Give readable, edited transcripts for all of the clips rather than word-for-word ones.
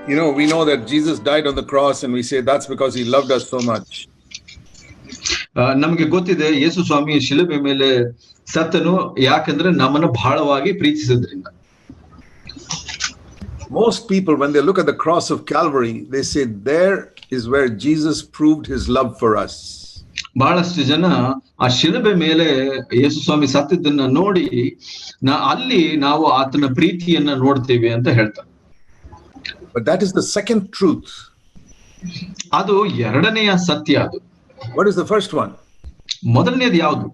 We know that Jesus died on the cross and we say that's because he loved us so much. ನಮಗೆ ಗೊತ್ತಿದೆ ಯೇಸು ಸ್ವಾಮಿ ಶಿಲುಬೆ ಮೇಲೆ ಸತ್ತನು ಯಾಕಂದ್ರೆ ನಮ್ಮನ್ನು ಬಹಳವಾಗಿ ಪ್ರೀತಿಸಿದ್ರಿಂದ. Most people, when they look at the cross of Calvary, they say there is where Jesus proved his love for us. ಬಹಳಷ್ಟು ಜನ ಆ ಶಿಲುಬೆ ಮೇಲೆ ಯೇಸು ಸ್ವಾಮಿ ಸತ್ತಿದ್ದನ್ನ ನೋಡಿ ಅಲ್ಲಿ ನಾವು ಆತನ ಪ್ರೀತಿಯನ್ನ ನೋಡ್ತೇವೆ ಅಂತ ಹೇಳ್ತಾರೆ. But that is the second truth. ಅದು ಎರಡನೆಯ ಸತ್ಯ. ಅದು what is the first one? ಮೊದಲನೇದು ಯಾವುದು?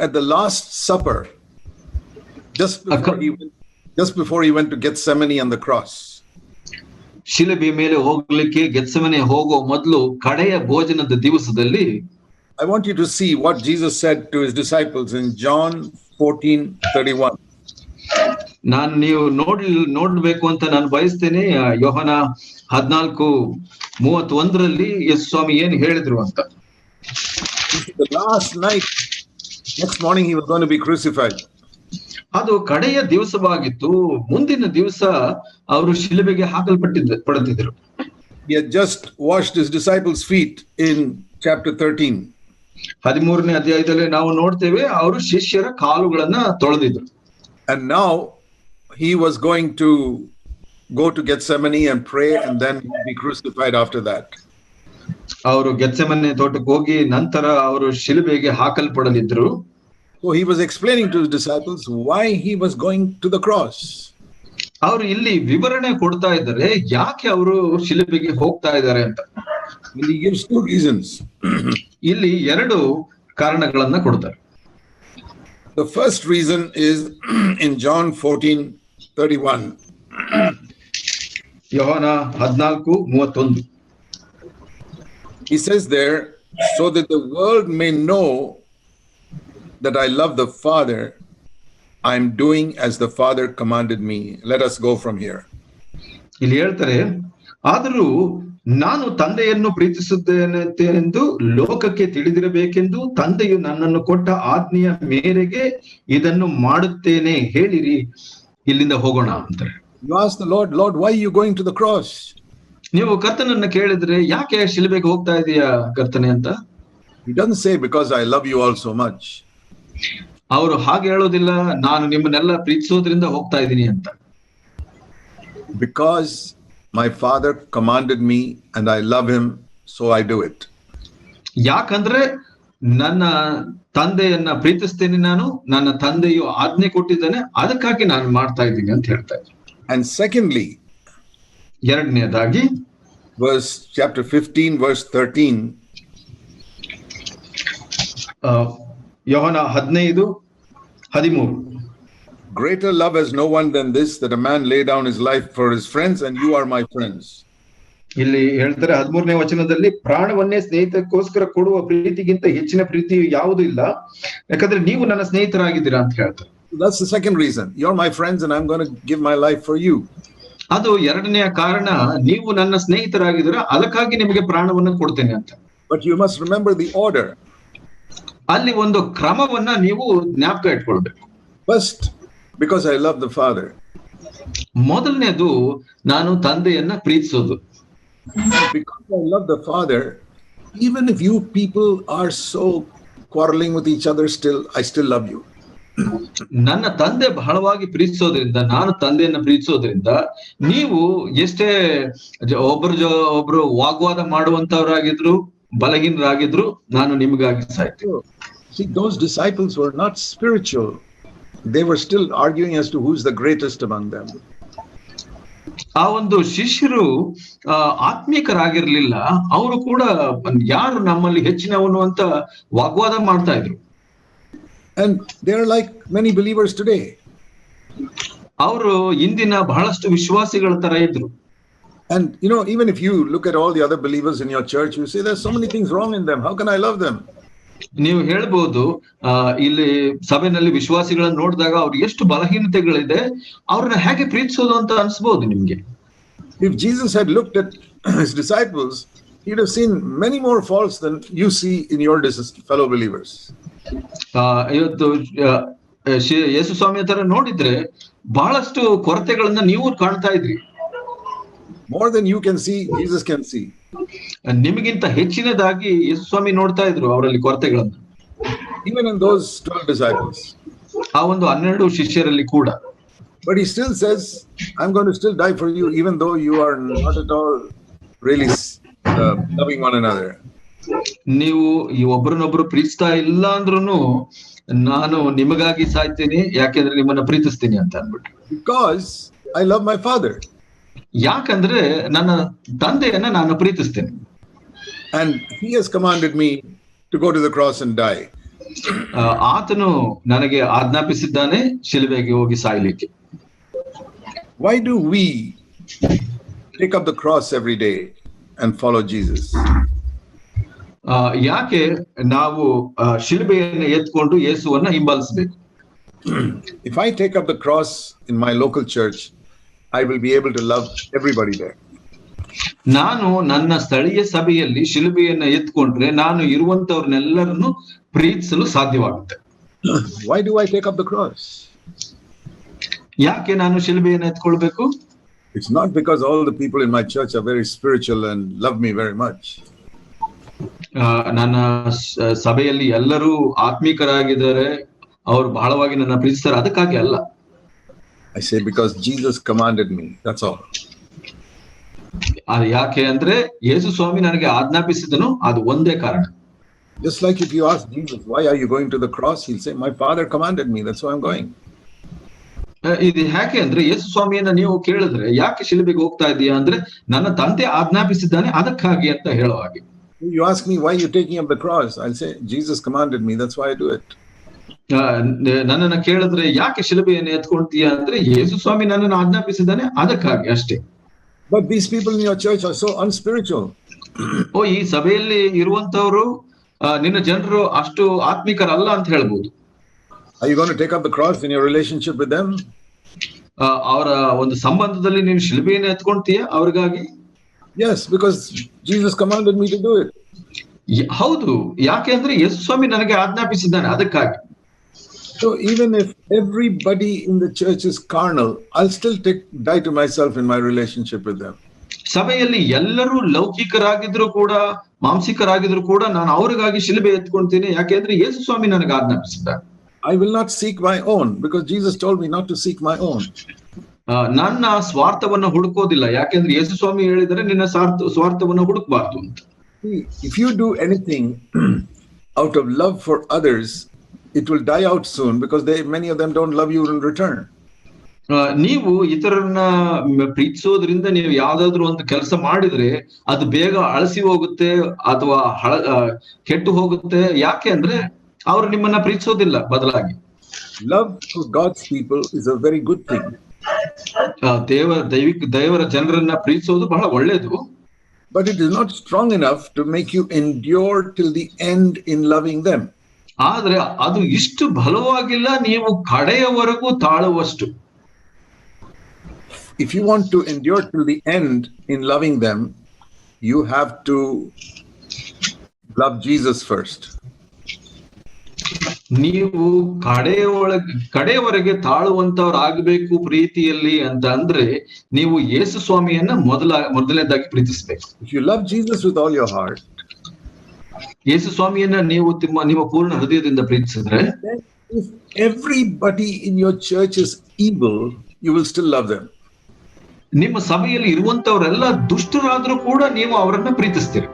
At the last supper, just before he went to Gethsemane on the cross, ಶಿಲುಬೆ ಮೇಲೆ ಹೋಗ್ಲಿಕ್ಕೆ ಗೆತ್ಸೆಮನೆ ಹೋಗೋ ಮೊದಲು ಕಡೆಯ ಭೋಜನದ ದಿವಸದಲ್ಲಿ I want you to see what Jesus said to his disciples in John 14:31. ನೀವು ನೋಡ್ಬೇಕು ಅಂತ ನಾನು ಬಯಸ್ತೇನೆ. ಯೋಹನ 14:31 ಯೇಸು ಸ್ವಾಮಿ ಏನ್ ಹೇಳಿದ್ರು ಅಂತ. The last night, next morning he was going to be crucified. ಅದು ಕಡೆಯ ದಿವಸವಾಗಿತ್ತು. ಮುಂದಿನ ದಿವಸ ಅವರು ಶಿಲುಬೆಗೆ ಹಾಕಲ್ಪಟ್ಟಿದ್ದರು. He had just washed his disciples' feet in chapter 13. 13ನೇ ಅಧ್ಯಾಯದಲ್ಲಿ ನಾವು ನೋಡ್ತೇವೆ ಅವರು ಶಿಷ್ಯರ ಕಾಲುಗಳನ್ನ ತೊಳೆದಿದ್ರು. And now he was going to go to Gethsemane and pray and then be crucified after that. ಅವರು ಗೆತ್ಸೆಮನೆ ತೋಟಕ್ಕೆ ಹೋಗಿ ನಂತರ ಅವರು ಶಿಲುಬೆಗೆ ಹಾಕಲ್ಪಡಲಿದ್ರು. So he was explaining to his disciples why he was going to the cross. ಅವರು ಇಲ್ಲಿ ವಿವರಣೆ ಕೊಡ್ತಾ ಇದ್ದಾರೆ ಯಾಕೆ ಅವರು ಶಿಲುಬೆಗೆ ಹೋಗ್ತಾ ಇದ್ದಾರೆ ಅಂತ. He gives two reasons. ಇಲ್ಲಿ ಎರಡು ಕಾರಣಗಳನ್ನ ಕೊಡ್ತಾರೆ. The first reason is in John 14:31. Yohana 14:31. He says there, so that the world may know that I love the Father, I am doing as the Father commanded me. Let us go from here. ಇಲ್ಲಿ ಹೇಳ್ತಾರೆ, ಆದರೂ ನಾನು ತಂದೆಯನ್ನು ಪ್ರೀತಿಸುತ್ತೇನೆ ಎಂದು ಲೋಕಕ್ಕೆ ತಿಳಿದಿರಬೇಕೆಂದು ತಂದೆಯು ನನ್ನನ್ನು ಕೊಟ್ಟ ಆಜ್ಞೆಯ ಮೇರೆಗೆ ಇದನ್ನು ಮಾಡುತ್ತೇನೆ, ಹೇಳಿರಿ, ಇಲ್ಲಿಂದ ಹೋಗೋಣ ಅಂತಾರೆ. You ask the Lord, Lord, why are you going to the cross? ನೀವು ಕರ್ತನನ್ನ ಕೇಳಿದ್ರೆ ಯಾಕೆ ಶಿಲುಬೆಗೆ ಹೋಗ್ತಾ ಇದೀಯಾ ಕರ್ತನೆ ಅಂತ. He doesn't say because I love you all so much. ಅವರು ಹಾಗೆ ಹೇಳೋದಿಲ್ಲ, ನಾನು ನಿಮ್ಮನ್ನೆಲ್ಲ ಪ್ರೀತಿಸೋದ್ರಿಂದ ಹೋಗ್ತಾ ಇದ್ದೀನಿ ಅಂತ. Because my Father commanded me and I love him, so I do it. ಯಾಕಂದ್ರೆ ನನ್ನ ತಂದೆಯನ್ನ ಪ್ರೀತಿಸ್ತೇನೆ ನಾನು, ನನ್ನ ತಂದೆಯು ಆಜ್ಞೆ ಕೊಟ್ಟಿದ್ದಾನೆ, ಅದಕ್ಕಾಗಿ ನಾನು ಮಾಡ್ತಾ ಇದ್ದೀನಿ ಅಂತ ಹೇಳ್ತಾ ಇದ್ದೀನಿ. And secondly, ಎರಡನೇದಾಗಿ chapter 15 verse 13. Yohana 15:13. Greater love has no one than this, that a man lay down his life for his friends, and you are my friends. ಇಲ್ಲಿ ಹೇಳ್ತಾರೆ 13ನೇ ವಚನದಲ್ಲಿ, ಪ್ರಾಣವನ್ನೇ ಸ್ನೇಹಿತಕ್ಕೋಸ್ಕರ ಕೊಡುವ ಪ್ರೀತಿಗಿಂತ ಹೆಚ್ಚಿನ ಪ್ರೀತಿ ಯಾವುದೂ ಇಲ್ಲ, ಯಾಕಂದ್ರೆ ನೀವು ನನ್ನ ಸ್ನೇಹಿತರಾಗಿದ್ದೀರಾ ಅಂತ ಹೇಳ್ತಾರೆ. That's the second reason. You're my friends and I'm going to give my life for you. ಅದು ಎರಡನೆಯ ಕಾರಣ, ನೀವು ನನ್ನ ಸ್ನೇಹಿತರಾಗಿದ್ದೀರಾ, ಅದಕ್ಕಾಗಿ ನಿಮಗೆ ಪ್ರಾಣವನ್ನು ಕೊಡ್ತೇನೆ ಅಂತ. But you must remember the order. ಅಲ್ಲಿ ಒಂದು ಕ್ರಮವನ್ನ ನೀವು ಜ್ಞಾಪಕ ಇಟ್ಕೊಳ್ಬೇಕು. First, because I love the Father. ಮೊದಲನೇದು ನಾನು ತಂದೆಯನ್ನ ಪ್ರೀತಿಸೋದು. Because I love the Father, even if you people are so quarreling with each other, I still love you. ನನ್ನ ತಂದೆ ಬಹಳವಾಗಿ ಪ್ರೀತಿಸೋದ್ರಿಂದ, ನಾನು ತಂದೆಯನ್ನ ಪ್ರೀತಿಸೋದ್ರಿಂದ, ನೀವು ಎಷ್ಟೇ ಒಬ್ರು ವಾಗ್ವಾದ ಮಾಡುವಂತವರಾಗಿದ್ರು, ಬಲಹೀನರಾಗಿದ್ರು, ನಾನು ನಿಮಗಾಗಿ ಸಾಯ್ತೀನಿ. See, those disciples were not spiritual. They were still arguing as to who's the greatest among them. ಆ ಒಂದು ಶಿಷ್ಯರು ಆತ್ಮೀಕರಾಗಿರ್ಲಿಲ್ಲ, ಅವರು ಕೂಡ ಯಾರು ನಮ್ಮಲ್ಲಿ ಹೆಚ್ಚಿನವನು ಅಂತ ವಾಗ್ವಾದ ಮಾಡ್ತಾ ಇದ್ರು. And they're like many believers today. ಅವರು ಇಂದಿನ ಬಹಳಷ್ಟು ವಿಶ್ವಾಸಿಗಳ ತರ ಇದ್ರು. And even if you look at all the other believers in your church, you say there's so many things wrong in them. How can I love them? ನೀವು ಹೇಳ್ಬೋದು, ಇಲ್ಲಿ ಸಭೆಯಲ್ಲಿ ವಿಶ್ವಾಸಿಗಳನ್ನ ನೋಡಿದಾಗ ಅವ್ರಿಗೆ ಎಷ್ಟು ಬಲಹೀನತೆಗಳಿದೆ, ಅವ್ರನ್ನ ಹೇಗೆ ಪ್ರೀತಿಸೋದು ಅಂತ ಅನ್ಸ್ಬೋದು ನಿಮ್ಗೆ. If Jesus had looked at his disciples, he'd have seen many more faults than you see in your fellow believers. ಇವತ್ತು ಯೇಸು ಸ್ವಾಮಿ ತರ ನೋಡಿದ್ರೆ ಬಹಳಷ್ಟು ಕೊರತೆಗಳನ್ನ ನೀವು ಕಾಣ್ತಾ ಇದ್ರಿ. More than you can see, Jesus can see. ನಿಮಗಿಂತ ಹೆಚ್ಚಿನದಾಗಿ ಯೇಸು ಸ್ವಾಮಿ ನೋಡ್ತಾ ಇದ್ರು ಅವರಲ್ಲಿ ಕೊರತೆಗಳನ್ನ. Even in those 12 disciples. ಆ ಒಂದು 12 ಶಿಷ್ಯರಲ್ಲಿ ಕೂಡ. But he still says, I'm going to still die for you, even though you are not at all really loving one another. ನೀವು ಈ ಒಬ್ಬರನ್ನೊಬ್ರು ಪ್ರೀತಿಸ್ತಾ ಇಲ್ಲ ಅಂದ್ರೂ ನಾನು ನಿಮಗಾಗಿ ಸಾಯ್ತೇನೆ, ಯಾಕೆಂದ್ರೆ ನಿಮ್ಮನ್ನ ಪ್ರೀತಿಸ್ತೀನಿ ಅಂತ ಅಂದ್ಬಿಟ್ಟು. Because I love my father. ಯಾಕಂದ್ರೆ ನನ್ನ ತಂದೆಯನ್ನ ನಾನು ಪ್ರೀತಿಸ್ತೇನೆ. And he has commanded me to go to the cross and die. ಆತನು ನನಗೆ ಆಜ್ಞಾಪಿಸಿದ್ದಾನೆ ಶಿಲುಬೆಗೆ ಹೋಗಿ ಸಾಯ್ಲಿಕ್ಕೆ. Why do we take up the cross every day and follow Jesus? ಯಾಕೆ ನಾವು ಶಿಲುಬೆಯನ್ನು ಎತ್ಕೊಂಡು ಯೇಸುವನ್ನ ಹಿಂಬಾಲಿಸಬೇಕು? If I take up the cross in my local church, I will be able to love everybody there. ನಾನು ನನ್ನ ಸ್ಥಳೀಯ ಸಭೆಯಲ್ಲಿ ಶಿಲುಬೆಯನ್ನ ಎತ್ಕೊಂಡ್ರೆ ನಾನು ಇರುವಂತವ್ರನ್ನೆಲ್ಲರನ್ನು ಪ್ರೀತಿಸಲು ಸಾಧ್ಯವಾಗುತ್ತೆ. Why do I take up the cross? ಯಾಕೆ ನಾನು ಶಿಲುಬೆಯನ್ನ ಎತ್ಕೊಳ್ಬೇಕು? It's not because all the people in my church are very spiritual and love me very much. ನನ್ನ ಸಭೆಯಲ್ಲಿ ಎಲ್ಲರೂ ಆತ್ಮಿಕರಾಗಿದ್ದಾರೆ, ಅವರು ಬಹಳವಾಗಿ ನನ್ನ ಪ್ರೀತಿಸ್ತಾರೆ, ಅದಕ್ಕಾಗಿ ಅಲ್ಲ. I say because Jesus commanded me, that's all. ಯಾಕೆ ಅಂದ್ರೆ ಯೇಸು ಸ್ವಾಮಿ ನನಗೆ ಆಜ್ಞಾಪಿಸಿದನು, ಅದು ಒಂದೇ ಕಾರಣ. Just like if you ask Jesus, why are you going to the cross? He'll say, my father commanded me, that's why I'm going. ಇದು ಯಾಕೆ ಅಂದ್ರೆ ಯೇಸು ಸ್ವಾಮಿಯನ್ನ ನೀವು ಕೇಳಿದ್ರೆ ಯಾಕೆ ಶಿಲುಬೆಗೆ ಹೋಗ್ತಾ ಇದೀಯಾ ಅಂದ್ರೆ ನನ್ನ ತಂದೆ ಆಜ್ಞಾಪಿಸಿದ್ದಾನೆ ಅದಕ್ಕಾಗಿ ಅಂತ ಹೇಳೋ ಹಾಗೆ. You ask me why you're taking up the cross, I'll say Jesus commanded me, that's why I do it. ನನ್ನನ್ನ ಕೇಳಿದ್ರೆ ಯಾಕೆ ಶಿಲುಬೆಯನ್ನು ಎತ್ಕೊಳ್ತೀಯಾ ಅಂದ್ರೆ ಯೇಸು ಸ್ವಾಮಿ ನನ್ನನ್ನು ಆಜ್ಞಾಪಿಸಿದ್ದಾನೆ ಅದಕ್ಕಾಗಿ ಅಷ್ಟೇ. But these people in your church are so unspiritual. ಈ ಸಭೆಯಲ್ಲಿ ಇರುವಂತವರು ನಿನ್ನ ಜನರು ಅಷ್ಟು ಆತ್ಮಿಕರಲ್ಲ ಅಂತ ಹೇಳ್ಬೋದು. Are you going to take up the cross in your relationship with them? ಅವರ ಒಂದು ಸಂಬಂಧದಲ್ಲಿ ನೀವು ಶಿಲುಬೆಯನ್ನು ಎತ್ಕೊಳ್ತೀಯಾ ಅವ್ರಿಗಾಗಿ? Yes, because Jesus commanded me to do it. ಹೌದು, ಯಾಕೆ ಅಂದ್ರೆ ಯೇಸು ಸ್ವಾಮಿ ನನಗೆ ಆಜ್ಞಾಪಿಸಿದ್ದಾನೆ ಅದಕ್ಕಾಗಿ. So even if everybody in the church is carnal, I'll still die to myself in my relationship with them. ಸಭೆಯಲ್ಲಿ ಎಲ್ಲರೂ ಲೌಕಿಕರಾಗಿದ್ರು ಕೂಡ ಮಾಂಸಿಕರಾಗಿದ್ರು ಕೂಡ ನಾನು ಅವ್ರಿಗಾಗಿ ಶಿಲುಬೆ ಎತ್ಕೊಳ್ತೀನಿ, ಯಾಕೆಂದ್ರೆ ಯೇಸು ಸ್ವಾಮಿ ನನಗೆ ಆಜ್ಞಾಪಿಸಿದ್ದಾನೆ. I will not seek my own because Jesus told me not to seek my own. ನನ್ನ ಸ್ವಾರ್ಥವನ್ನ ಹುಡುಕೋದಿಲ್ಲ, ಯಾಕೆಂದ್ರೆ ಯೇಸು ಸ್ವಾಮಿ ಹೇಳಿದರೆ ನಿನ್ನ ಸ್ವಾರ್ಥವನ್ನ ಹುಡುಕಬಾರ್ದು ಅಂತ. If you do anything out of love for others, it will die out soon because many of them don't love you in return. ನೀವು ಇತರರನ್ನ ಪ್ರೀತಿಸೋದ್ರಿಂದ ನೀವು ಯಾವ್ದಾದ್ರು ಒಂದು ಕೆಲಸ ಮಾಡಿದ್ರೆ ಅದು ಬೇಗ ಅಳಸಿ ಹೋಗುತ್ತೆ ಅಥವಾ ಕೆಟ್ಟು ಹೋಗುತ್ತೆ. ಯಾಕೆ ಅಂದ್ರೆ ಅವರು ನಿಮ್ಮನ್ನ ಪ್ರೀತಿಸೋದಿಲ್ಲ, ಬದಲಾಗಿ. Love for God's people is a very good thing. ದೇವರ ಜನರನ್ನ ಪ್ರೀತಿಸೋದು ಬಹಳ ಒಳ್ಳೇದು. But it is not strong enough to make you endure till the end in loving them. ಆದ್ರೆ ಅದು ಇಷ್ಟು ಬಲವಾಗಿಲ್ಲ ನೀವು ಕಡೆಯವರೆಗೂ ತಾಳುವಷ್ಟು. If you want to endure till the end in loving them, you have to love Jesus first. ನೀವು ಕಡೆಯವರೆಗೆ ತಾಳುವಂತವ್ರಾಗಬೇಕು ಪ್ರೀತಿಯಲ್ಲಿ ಅಂತ ಅಂದ್ರೆ ನೀವು ಯೇಸು ಸ್ವಾಮಿಯನ್ನ ಮೊದಲನೇದಾಗಿ ಪ್ರೀತಿಸ್ಬೇಕು. If you love Jesus with all your heart, ಯೇಸು ಸ್ವಾಮಿಯನ್ನ ನೀವು ನಿಮ್ಮ ಪೂರ್ಣ ಹೃದಯದಿಂದ ಪ್ರೀತಿಸಿದ್ರೆ, if everybody in your church is evil, you will still love them. ನಿಮ್ಮ ಸಭೆಯಲ್ಲಿ ಇರುವಂತವರೆಲ್ಲ ದುಷ್ಟರಾದ್ರೂ ಕೂಡ ನೀವು ಅವರನ್ನ ಪ್ರೀತಿಸ್ತೀರಿ.